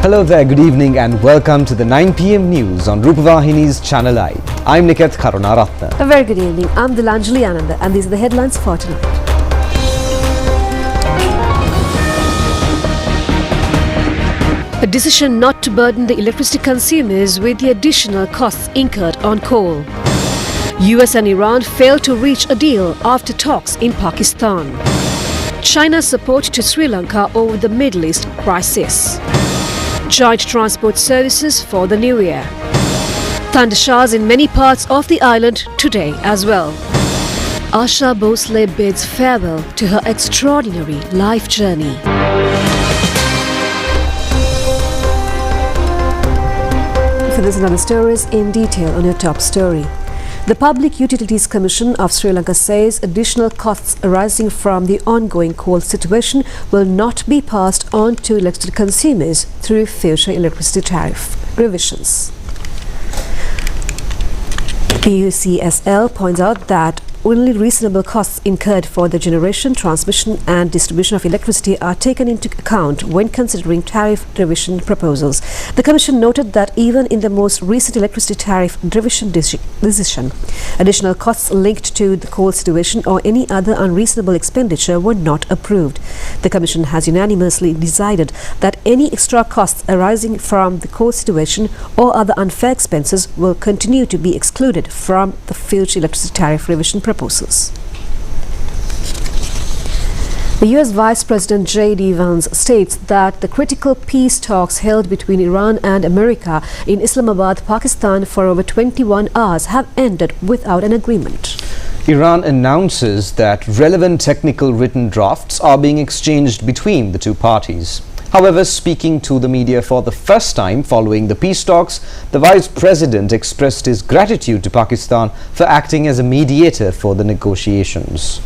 Hello there, good evening and welcome to the 9 p.m. news on Rupavahini's Channel I. I'm Niket Karunaratna. A very good evening. I'm Dilanjali Ananda and these are the headlines for tonight. A decision not to burden the electricity consumers with the additional costs incurred on coal. US and Iran failed to reach a deal after talks in Pakistan. China's support to Sri Lanka over the Middle East crisis. Joint transport services for the new year. Thunder showers in many parts of the island today as well. Asha Bhosle bids farewell to her extraordinary life journey. For this and other stories in detail on your top story. The Public Utilities Commission of Sri Lanka says additional costs arising from the ongoing coal situation will not be passed on to elected consumers through future electricity tariff revisions. PUCSL points out that only reasonable costs incurred for the generation, transmission and distribution of electricity are taken into account when considering tariff revision proposals. The Commission noted that even in the most recent electricity tariff revision decision, additional costs linked to the coal situation or any other unreasonable expenditure were not approved. The Commission has unanimously decided that any extra costs arising from the coal situation or other unfair expenses will continue to be excluded from the future electricity tariff revision proposals. The US Vice President J.D. Vance states that the critical peace talks held between Iran and America in Islamabad, Pakistan for over 21 hours have ended without an agreement. Iran announces that relevant technical written drafts are being exchanged between the two parties. However, speaking to the media for the first time following the peace talks, the Vice President expressed his gratitude to Pakistan for acting as a mediator for the negotiations.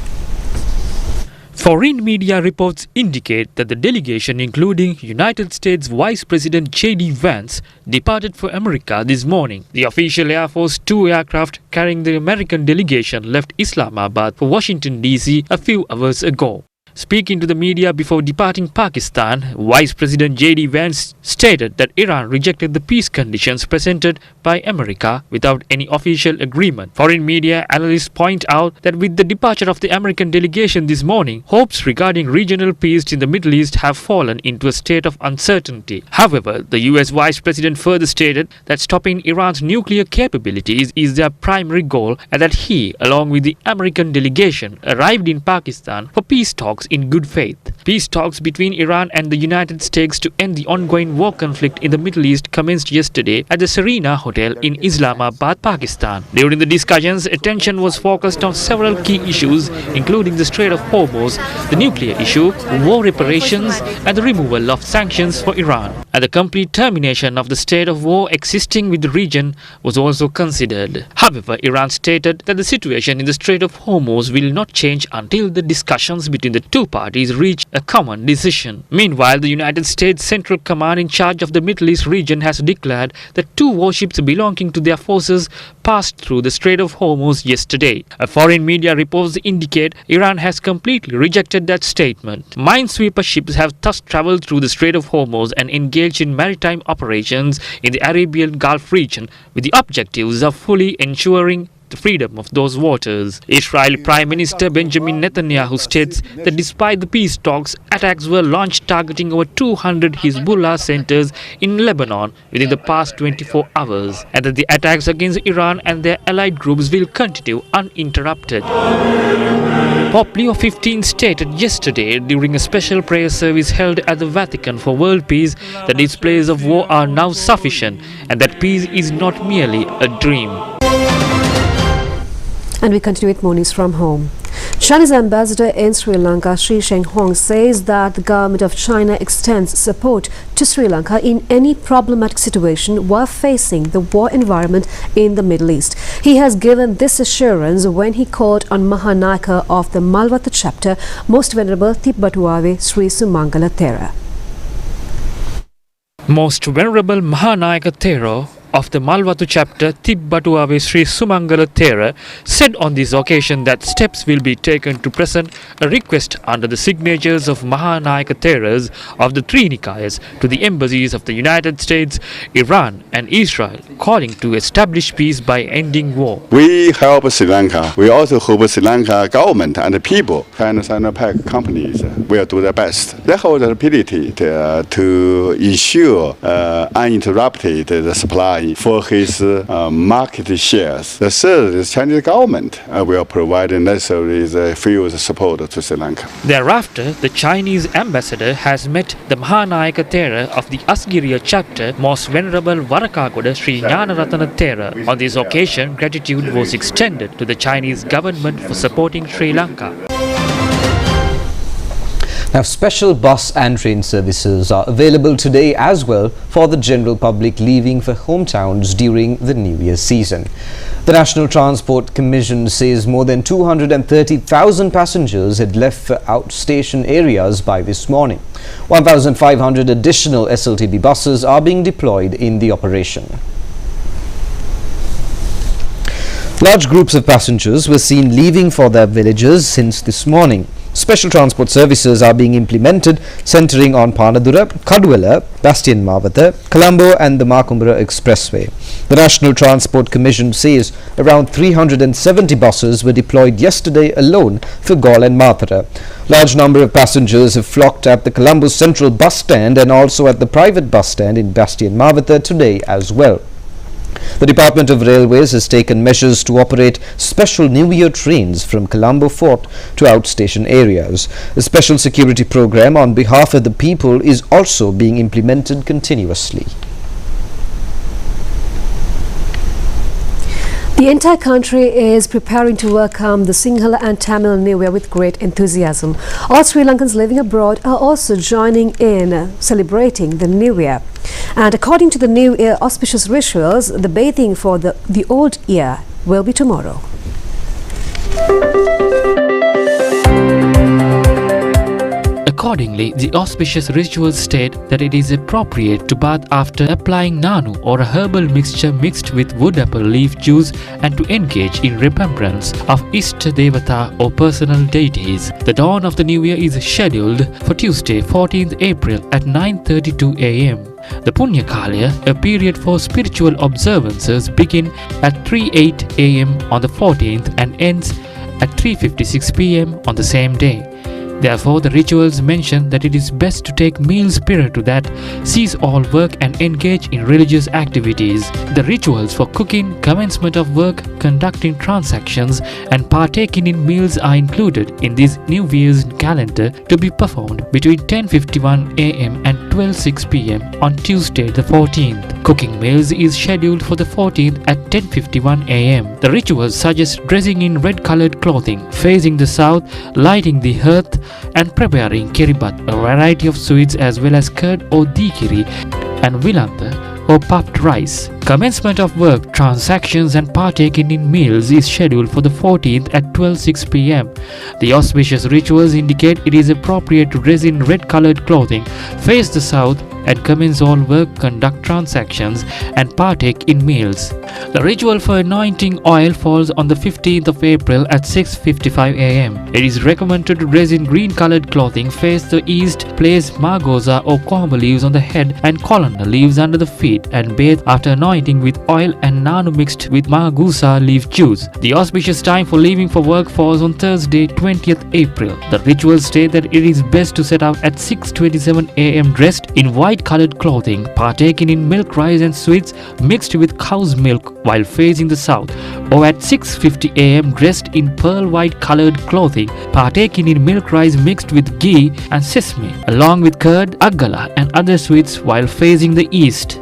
Foreign media reports indicate that the delegation, including United States Vice President J.D. Vance, departed for America this morning. The official Air Force 2 aircraft carrying the American delegation left Islamabad for Washington, D.C. a few hours ago. Speaking to the media before departing Pakistan, Vice President J.D. Vance stated that Iran rejected the peace conditions presented by America without any official agreement. Foreign media analysts point out that with the departure of the American delegation this morning, hopes regarding regional peace in the Middle East have fallen into a state of uncertainty. However, the US Vice President further stated that stopping Iran's nuclear capabilities is their primary goal and that he, along with the American delegation, arrived in Pakistan for peace talks in good faith. Peace talks between Iran and the United States to end the ongoing war conflict in the Middle East commenced yesterday at the Serena Hotel in Islamabad, Pakistan. During the discussions, attention was focused on several key issues, including the Strait of Hormuz, the nuclear issue, war reparations, and the removal of sanctions for Iran. And the complete termination of the state of war existing with the region was also considered. However, Iran stated that the situation in the Strait of Hormuz will not change until the discussions between the two parties reach a common decision. Meanwhile, the United States Central Command in charge of the Middle East region has declared that 2 warships belonging to their forces passed through the Strait of Hormuz yesterday. A foreign media reports indicate Iran has completely rejected that statement. Minesweeper ships have thus traveled through the Strait of Hormuz and engaged in maritime operations in the Arabian Gulf region with the objectives of fully ensuring the freedom of those waters. Israel Prime Minister Benjamin Netanyahu states that despite the peace talks, attacks were launched targeting over 200 Hezbollah centers in Lebanon within the past 24 hours, and that the attacks against Iran and their allied groups will continue uninterrupted. Pope Leo XV stated yesterday during a special prayer service held at the Vatican for world peace that displays of war are now sufficient and that peace is not merely a dream. And we continue with more news from home. China's ambassador in Sri Lanka, Sri Shenghong, says that the government of China extends support to Sri Lanka in any problematic situation while facing the war environment in the Middle East. He has given this assurance when he called on Mahanayaka of the Malwata chapter, Most Venerable Tibbatuave Sri Sumangala Thera. Most Venerable Mahanayaka Thero, of the Malwatu chapter Tibbatuave Sri Sumangala Thera said on this occasion that steps will be taken to present a request under the signatures of Mahanayaka Theras of the three Nikayas to the embassies of the United States, Iran and Israel, calling to establish peace by ending war. We help Sri Lanka. We also hope Sri Lanka government and the people, China Sinopec companies, will do their best. They hold the ability to ensure uninterrupted the supply for his market shares. The third is Chinese government will provide necessary field support to Sri Lanka. Thereafter, the Chinese ambassador has met the Mahanayaka Thera of the Asgiriya chapter, Most Venerable Varakagoda Sri Jnanaratana Thera. On this occasion, gratitude was extended to the Chinese government for supporting Sri Lanka. Now, special bus and train services are available today as well for the general public leaving for hometowns during the New Year season. The National Transport Commission says more than 230,000 passengers had left for outstation areas by this morning. 1,500 additional SLTB buses are being deployed in the operation. Large groups of passengers were seen leaving for their villages since this morning. Special transport services are being implemented centering on Panadura, Kaduela, Bastian Mavata, Colombo and the Makumbara Expressway. The National Transport Commission says around 370 buses were deployed yesterday alone for Gaul and Mathura. Large number of passengers have flocked at the Colombo Central Bus Stand and also at the private bus stand in Bastian Mavata today as well. The Department of Railways has taken measures to operate special New Year trains from Colombo Fort to outstation areas. A special security program on behalf of the people is also being implemented continuously. The entire country is preparing to welcome the Sinhala and Tamil New Year with great enthusiasm. All Sri Lankans living abroad are also joining in celebrating the New Year. And according to the New Year auspicious rituals, the bathing for the old year will be tomorrow. Accordingly, the auspicious rituals state that it is appropriate to bath after applying nanu or a herbal mixture mixed with wood apple leaf juice and to engage in remembrance of Ishta Devata or personal deities. The dawn of the new year is scheduled for Tuesday, 14th April at 9:32 am. The Punya Kalya, a period for spiritual observances, begin at 3:08 am on the 14th and ends at 3:56 pm on the same day. Therefore, the rituals mention that it is best to take meals prior to that, cease all work and engage in religious activities. The rituals for cooking, commencement of work, conducting transactions and partaking in meals are included in this New Year's calendar to be performed between 10:51 am and 12:06 pm on Tuesday the 14th. Cooking meals is scheduled for the 14th at 10:51 am. The rituals suggest dressing in red-colored clothing, facing the south, lighting the hearth, and preparing kiribat, a variety of sweets as well as curd or dikiri, and vilanta or puffed rice. Commencement of work, transactions and partaking in meals is scheduled for the 14th at 12:06 pm. The auspicious rituals indicate it is appropriate to dress in red-colored clothing, face the south, and commence all work, conduct transactions and partake in meals. The ritual for anointing oil falls on the 15th of April at 6:55 am. It is recommended to dress in green-colored clothing, face the east, place margosa or kohama leaves on the head and colonna leaves under the feet, and bathe after anointing with oil and nanu mixed with margusa leaf juice. The auspicious time for leaving for work falls on Thursday, 20th April. The rituals state that it is best to set out at 6:27 am dressed in white-colored clothing, partaking in milk, rice and sweets mixed with cow's milk while facing the south, or at 6:50 am dressed in pearl white-colored clothing, partaking in milk rice mixed with ghee and sesame, along with curd, agala and other sweets while facing the east.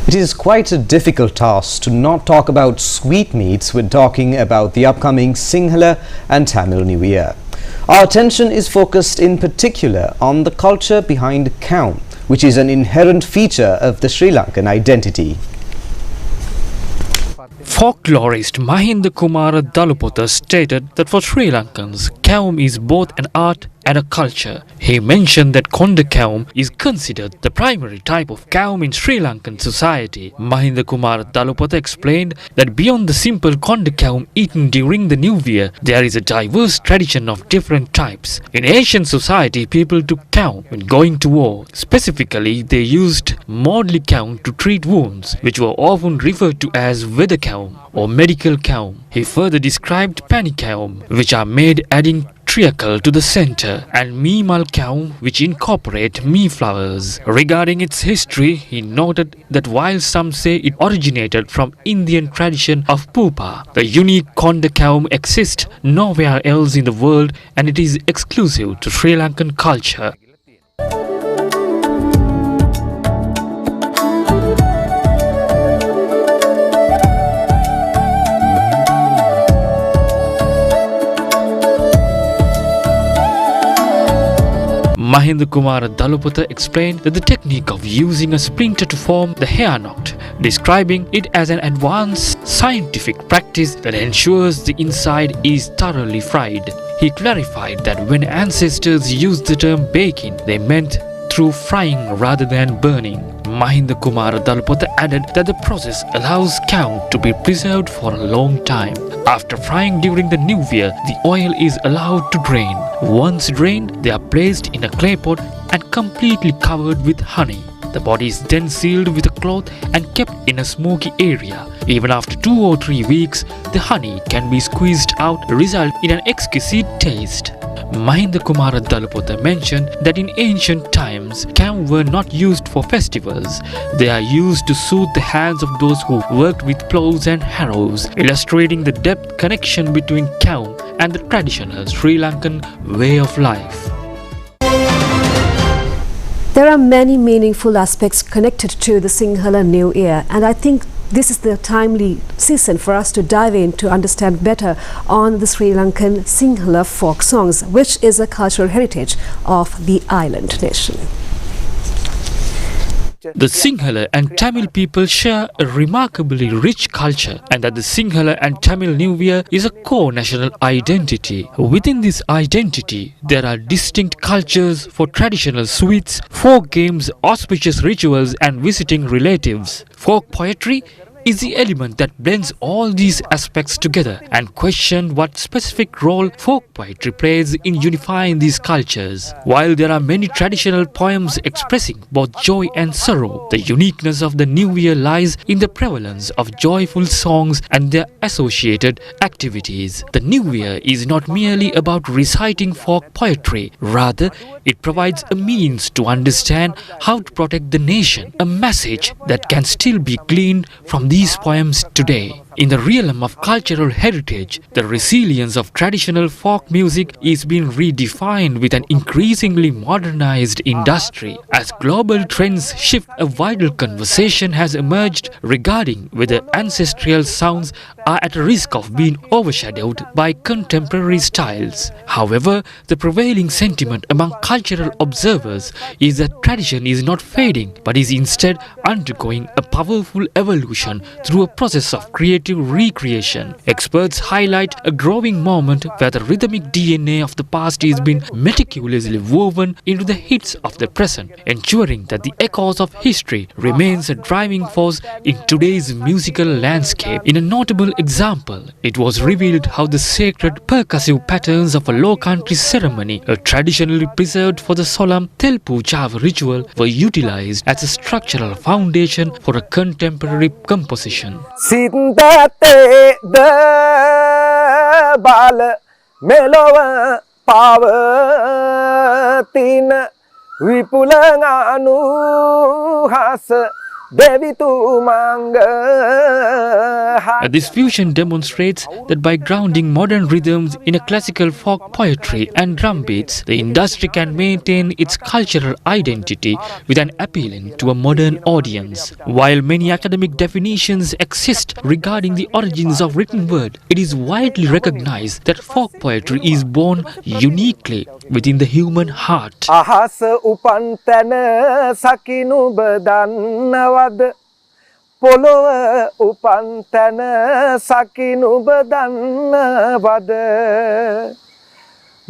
It is quite a difficult task to not talk about sweetmeats when talking about the upcoming Sinhala and Tamil New Year. Our attention is focused in particular on the culture behind kavum, which is an inherent feature of the Sri Lankan identity. Folklorist Mahinda Kumara Dalupota stated that for Sri Lankans, kavum is both an art and a culture. He mentioned that konda kavum is considered the primary type of kavum in Sri Lankan society. Mahinda Kumara Dalupatha explained that beyond the simple konda kavum eaten during the New Year, there is a diverse tradition of different types. In Asian society, people took kavum when going to war. Specifically, they used modli kavum to treat wounds, which were often referred to as weather kavum or medical kavum. He further described pani kavum, which are made adding treacle to the center, and meemal kavum, which incorporate mee flowers. Regarding its history, he noted that while some say it originated from Indian tradition of pupa, the unique konda kavum exists nowhere else in the world, and it is exclusive to Sri Lankan culture. Mahinda Kumara Dalupatha explained that the technique of using a splinter to form the hair knot, describing it as an advanced scientific practice that ensures the inside is thoroughly fried. He clarified that when ancestors used the term baking, they meant through frying rather than burning. Mahinda Kumara Dalupatha added that the process allows kavum to be preserved for a long time. After frying during the New Year, the oil is allowed to drain. Once drained, they are placed in a clay pot and completely covered with honey. The body is then sealed with a cloth and kept in a smoky area. Even after 2 or 3 weeks, the honey can be squeezed out, resulting in an exquisite taste. Mahinda Kumara Dalupatha mentioned that in ancient times, kavum were not used for festivals. They are used to soothe the hands of those who worked with plows and harrows, illustrating the depth connection between kavum and the traditional Sri Lankan way of life. There are many meaningful aspects connected to the Sinhala New Year, and I think this is the timely season for us to dive in to understand better on the Sri Lankan Sinhala folk songs, which is a cultural heritage of the island nation. The Sinhala and Tamil people share a remarkably rich culture, and that the Sinhala and Tamil New Year is a core national identity. Within this identity, there are distinct cultures for traditional sweets, folk games, auspicious rituals, and visiting relatives. Folk poetry is the element that blends all these aspects together and question what specific role folk poetry plays in unifying these cultures. While there are many traditional poems expressing both joy and sorrow, the uniqueness of the New Year lies in the prevalence of joyful songs and their associated activities. The New Year is not merely about reciting folk poetry, rather it provides a means to understand how to protect the nation, a message that can still be gleaned from these poems today. In the realm of cultural heritage, the resilience of traditional folk music is being redefined with an increasingly modernized industry. As global trends shift, a vital conversation has emerged regarding whether ancestral sounds are at risk of being overshadowed by contemporary styles. However, the prevailing sentiment among cultural observers is that tradition is not fading, but is instead undergoing a powerful evolution through a process of creative recreation. Experts highlight a growing moment where the rhythmic DNA of the past is being meticulously woven into the hits of the present, ensuring that the echoes of history remains a driving force in today's musical landscape. In a notable example, it was revealed how the sacred percussive patterns of a low country ceremony, traditionally preserved for the solemn Telpu Java ritual, were utilized as a structural foundation for a contemporary composition. Sindate the bal melova pavatin vipulanganu has This fusion demonstrates that by grounding modern rhythms in a classical folk poetry and drum beats, the industry can maintain its cultural identity with an appealing to a modern audience. While many academic definitions exist regarding the origins of written word, it is widely recognized that folk poetry is born uniquely within the human heart. Ahasa upantana sakinu badannawad polowa upantana sakinu badannawad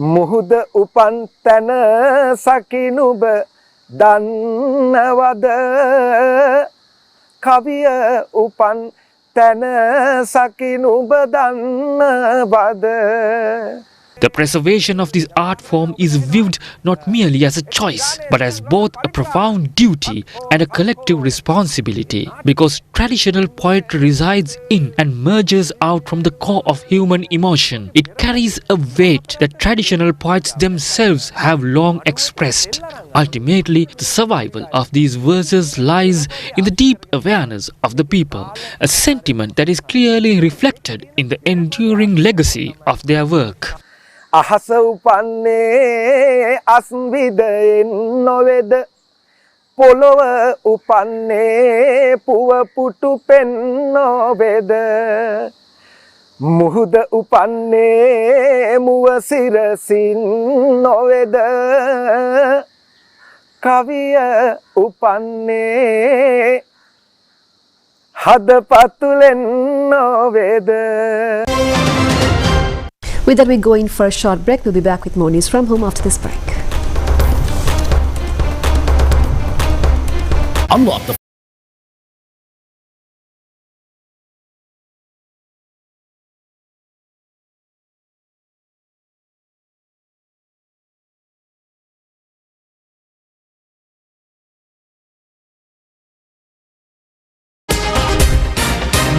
මුහුද උපන් තැන සකිනුබ දන්නවද කවිය උපන් තැන සකිනුබ දන්නවද. The preservation of this art form is viewed not merely as a choice, but as both a profound duty and a collective responsibility, because traditional poetry resides in and merges out from the core of human emotion. It carries a weight that traditional poets themselves have long expressed. Ultimately, the survival of these verses lies in the deep awareness of the people, a sentiment that is clearly reflected in the enduring legacy of their work. අහස උපන්නේ අස්විදයෙන් නොවේද පොළොව උපන්නේ පුවපුටු පෙන් නොවේද මුහුද උපන්නේ මුව සිරසින් නොවේද කවිය උපන්නේ හදපතුලෙන් නොවේද. With that, we go in for a short break. We'll be back with more news from home after this break. Unlock the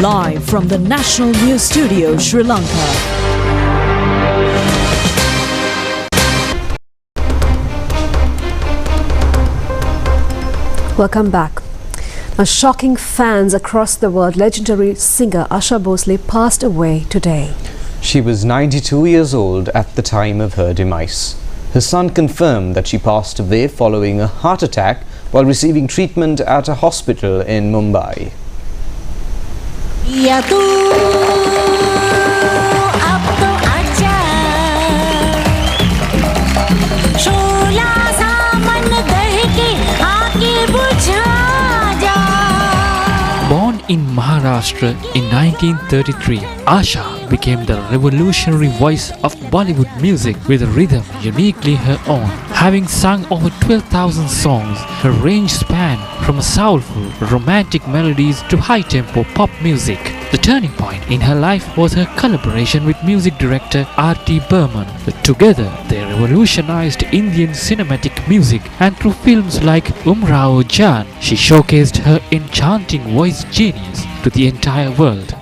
Live from the National News Studio, Sri Lanka. Welcome back. Now, shocking fans across the world, legendary singer Asha Bhosle passed away today. She was 92 years old at the time of her demise. Her son confirmed that she passed away following a heart attack while receiving treatment at a hospital in Mumbai. Born in Maharashtra in 1933, Asha became the revolutionary voice of Bollywood music with a rhythm uniquely her own. Having sung over 12,000 songs, her range spanned from soulful, romantic melodies to high-tempo pop music. The turning point in her life was her collaboration with music director R.T. Burman. Together, they revolutionized Indian cinematic music, and through films like Umrao Jaan, she showcased her enchanting voice genius to the entire world.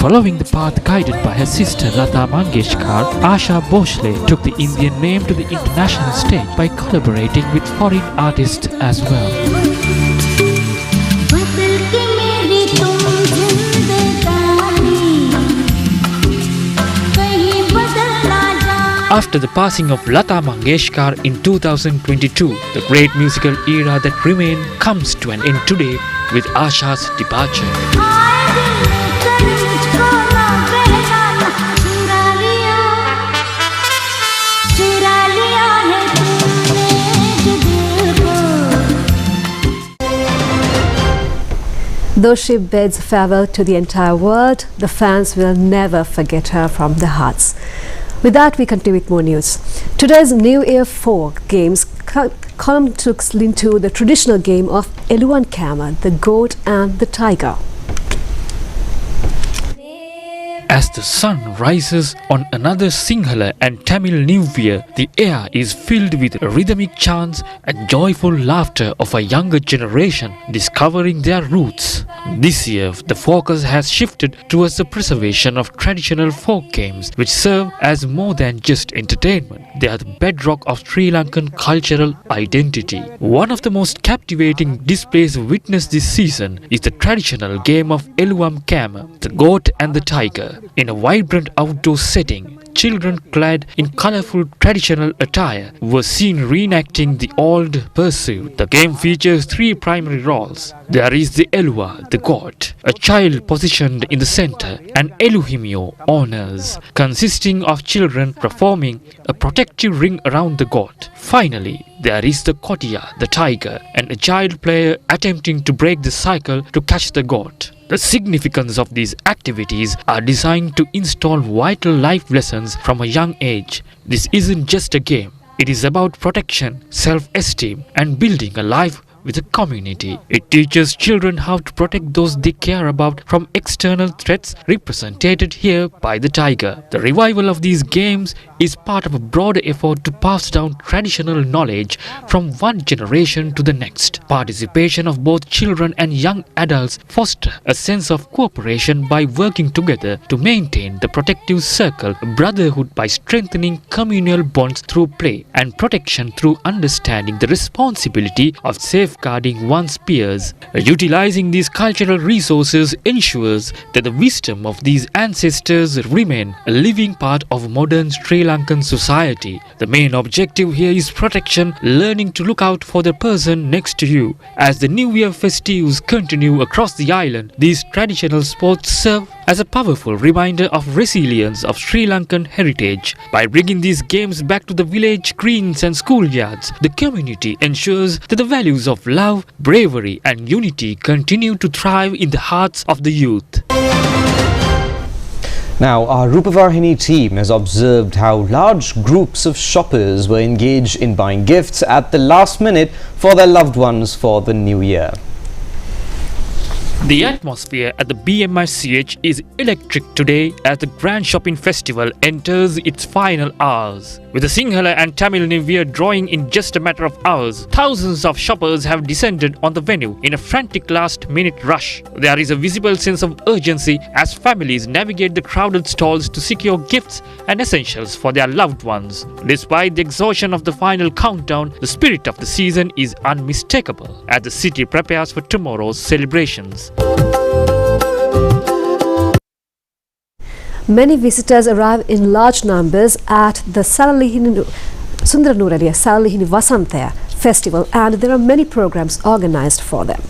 Following the path guided by her sister Lata Mangeshkar, Asha Bhosle took the Indian name to the international stage by collaborating with foreign artists as well. After the passing of Lata Mangeshkar in 2022, the great musical era that remained comes to an end today with Asha's departure. Though she bids farewell to the entire world, the fans will never forget her from their hearts. With that, we continue with more news. Today's New Year 4 games column looks into the traditional game of Eluan Kama, the goat and the tiger. As the sun rises on another Sinhala and Tamil New Year, the air is filled with rhythmic chants and joyful laughter of a younger generation discovering their roots. This year, the focus has shifted towards the preservation of traditional folk games, which serve as more than just entertainment. They are the bedrock of Sri Lankan cultural identity. One of the most captivating displays witnessed this season is the traditional game of Eluam Kama, the goat and the tiger. In a vibrant outdoor setting, children clad in colorful traditional attire were seen reenacting the old pursuit. The game features three primary roles. There is the Elua, the god, a child positioned in the center, and Eluhimio, honors, consisting of children performing a protective ring around the god. Finally, there is the Kotia, the tiger, and a child player attempting to break the cycle to catch the god. The significance of these activities are designed to install vital life lessons from a young age. This isn't just a game. It is about protection, self-esteem, and building a life with a community. It teaches children how to protect those they care about from external threats represented here by the tiger. The revival of these games is part of a broader effort to pass down traditional knowledge from one generation to the next. Participation of both children and young adults foster a sense of cooperation by working together to maintain the protective circle, brotherhood by strengthening communal bonds through play, and protection through understanding the responsibility of safeguarding one's peers. Utilizing these cultural resources ensures that the wisdom of these ancestors remain a living part of modern Sri Lankan society. The main objective here is protection, learning to look out for the person next to you. As the New Year festives continue across the island, these traditional sports serve as a powerful reminder of resilience of Sri Lankan heritage. By bringing these games back to the village greens and schoolyards, the community ensures that the values of love, bravery and unity continue to thrive in the hearts of the youth. Now, our Rupavahini team has observed how large groups of shoppers were engaged in buying gifts at the last minute for their loved ones for the new year. The atmosphere at the BMICH is electric today as the Grand Shopping Festival enters its final hours. With the Sinhala and Tamil New Year drawing in just a matter of hours, thousands of shoppers have descended on the venue in a frantic last-minute rush. There is a visible sense of urgency as families navigate the crowded stalls to secure gifts and essentials for their loved ones. Despite the exhaustion of the final countdown, the spirit of the season is unmistakable as the city prepares for tomorrow's celebrations. Many visitors arrive in large numbers at the Sundaranuraliya Salalihini Vasantaya festival, and there are many programs organized for them.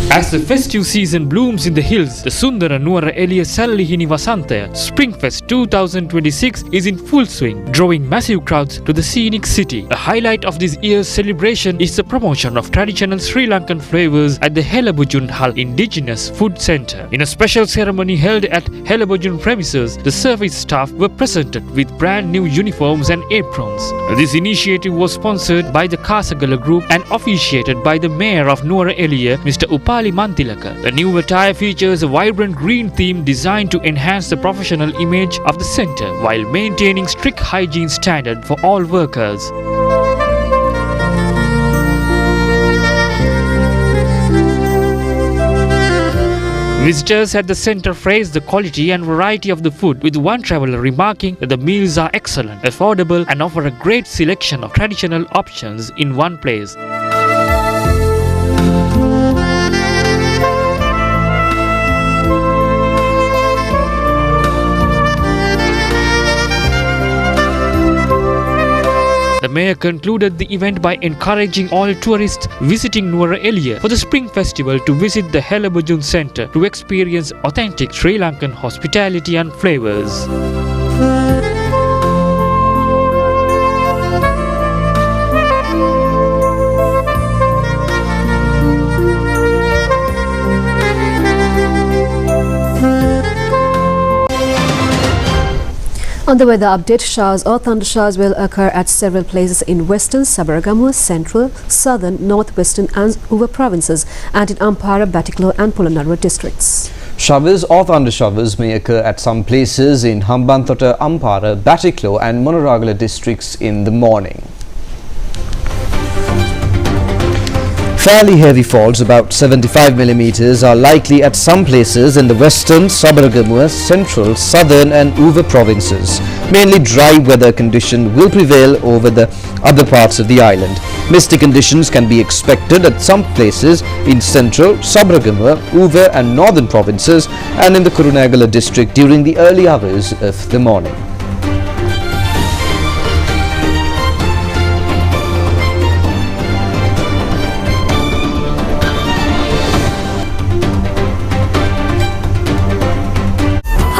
As the festive season blooms in the hills, the Sundaranuraliya Salalihini Vasantaya Springfest 2026 is in full swing, drawing massive crowds to the scenic city. A highlight of this year's celebration is the promotion of traditional Sri Lankan flavors at the Helabujun Hall Indigenous Food Centre. In a special ceremony held at Helabujun premises, the service staff were presented with brand new uniforms and aprons. This initiative was sponsored by the Kasagala Group and officiated by the Mayor of Nuwara Mr. Upali Mantilaka. The new attire features a vibrant green theme designed to enhance the professional image of the centre while maintaining strict hygiene standard for all workers. Visitors at the centre praise the quality and variety of the food, with one traveller remarking that the meals are excellent, affordable and offer a great selection of traditional options in one place. The mayor concluded the event by encouraging all tourists visiting Nuwara for the Spring Festival to visit the Helabujun Centre to experience authentic Sri Lankan hospitality and flavours. On the weather update, showers or thundershowers will occur at several places in western, Sabaragamuwa, central, southern, northwestern and Uva provinces and in Ampara, Batiklo and Polonnaruwa districts. Showers or thundershowers may occur at some places in Hambantota, Ampara, Batiklo and Monoragala districts in the morning. Fairly heavy falls, about 75 millimeters, are likely at some places in the western, Sabaragamuwa, central, southern and Uva provinces. Mainly dry weather condition will prevail over the other parts of the island. Misty conditions can be expected at some places in central, Sabaragamuwa, Uva and northern provinces and in the Kurunegala district during the early hours of the morning.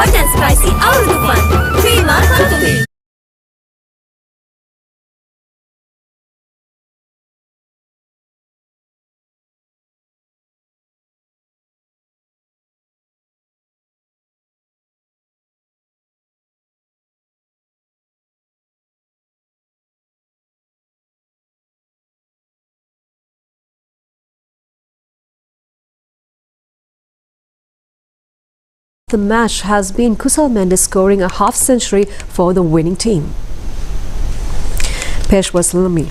Hot and spicy out of the fun. 3 months. The match has been Kusal Mendes scoring a half-century for the winning team. Peshwa Salami,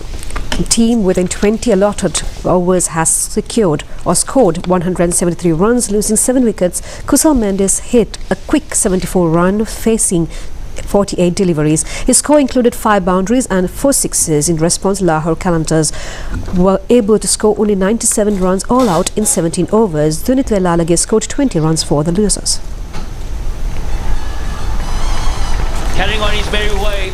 team within 20 allotted overs, has secured or scored 173 runs, losing 7 wickets. Kusal Mendes hit a quick 74 run, facing 48 deliveries. His score included 5 boundaries and 4 sixes. In response, Lahore Qalandars were able to score only 97 runs all out in 17 overs. Dunit Velalage scored 20 runs for the losers. Carrying on his merry way.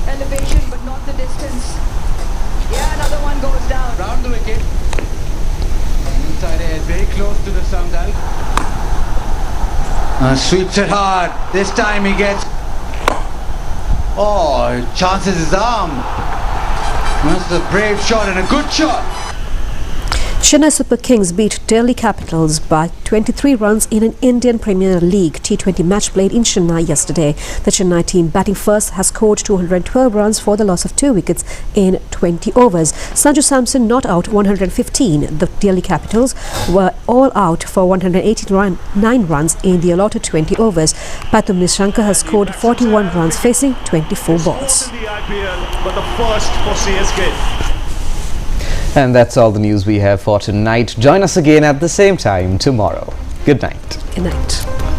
Elevation, but not the distance. Yeah, another one goes down. Round the wicket. Inside edge, very close to the Samdal. Sweeps it hard. This time he gets... Oh, chances his arm. That's a brave shot and a good shot. Chennai Super Kings beat Delhi Capitals by 23 runs in an Indian Premier League T20 match played in Chennai yesterday. The Chennai team, batting first, has scored 212 runs for the loss of 2 wickets in 20 overs. Sanju Samson not out 115. The Delhi Capitals were all out for 189 runs in the allotted 20 overs. Pathum Nishankar has scored 41 runs, facing 24 balls. But the first for CSK. And that's all the news we have for tonight. Join us again at the same time tomorrow. Good night. Good night.